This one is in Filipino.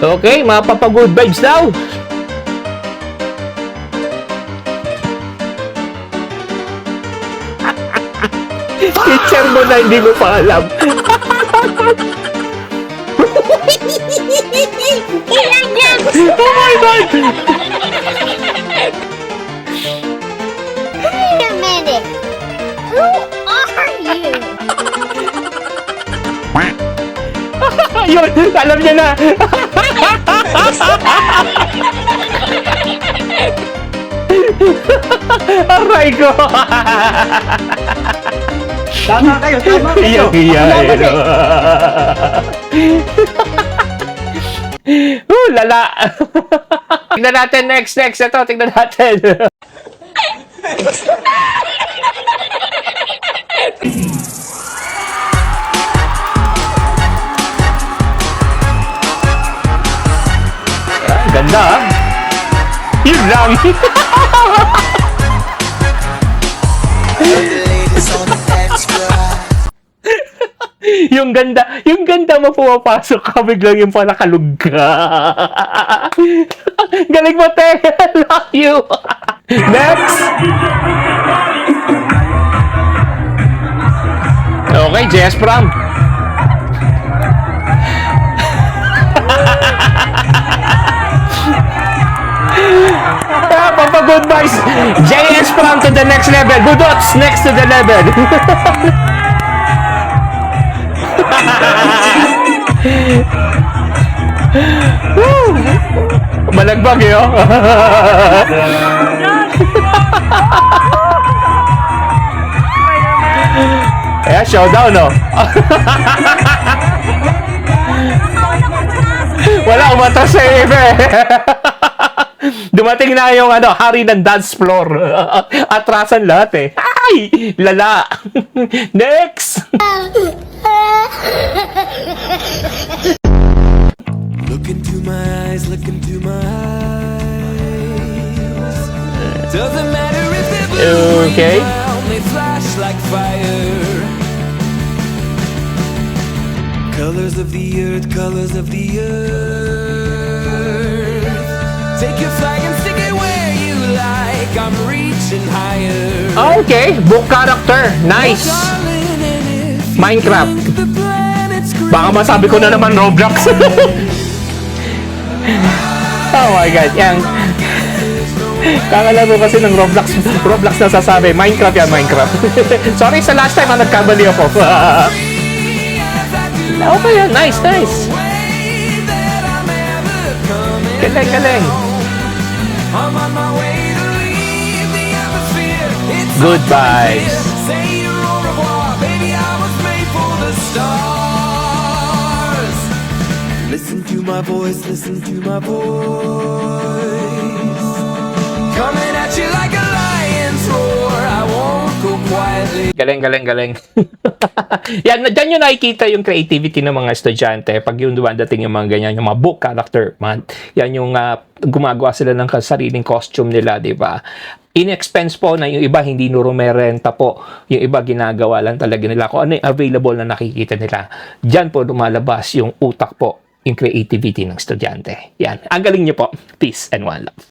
Okay, mapapa-good vibes daw. Teacher mo na hindi mo pa alam. Oh my God! Wait a minute. Who are you? Yun, alam niya na. Aray ko. Tama kayo, tama kayo. Iya. Lala. Tignan natin next. Ito, tignan natin. Ganda, ah. Yun lang. yung ganda mo pumapasok ka, biglang yung panakalug ka. Galing mo, te. I love you. Next. Okay, JS Pram. Papa-good vibes. JS Pram to the next level. Budots, next to the level. Malagbag yun. Ayan, showdown, no? Wala, umatras sa ibe. Dumating na yung hari ng dance floor. Atrasan lahat eh. Ay! Lala! Next! Look into my eyes, look into my eyes. Doesn't matter if they're blue Okay. or brown, they flash like fire. Colors of the earth, colors of the earth. Take your flag and stick it where you like. I'm reaching higher. Okay, book character. Nice. Darling, and if you Minecraft. think the planet's green, Baka masabi ko na naman Roblox. Oh my God, yan. Kakalaro kasi ng Roblox na sasabi. Minecraft yan, Minecraft. Sorry sa last time, nagkamali ako. Okay yan, nice. Galing. I'm on my way to leave the atmosphere. It's Good vibes. say au revoir, baby. I was made for the stars. Listen to my voice, listen to my voice. Coming at you like a lion's roar. I won't go quietly. Galing. Yan, dyan yung nakikita yung creativity ng mga estudyante pag yung dumadating yung mga ganyan, yung mga book character month. Yan yung gumagawa sila ng sariling costume nila, di ba? In-expense po na yung iba hindi nurumerenta po. Yung iba ginagawa lang talaga nila kung ano yung available na nakikita nila. Dyan po lumalabas yung utak po, yung creativity ng estudyante. Yan. Ang galing niyo po. Peace and one love.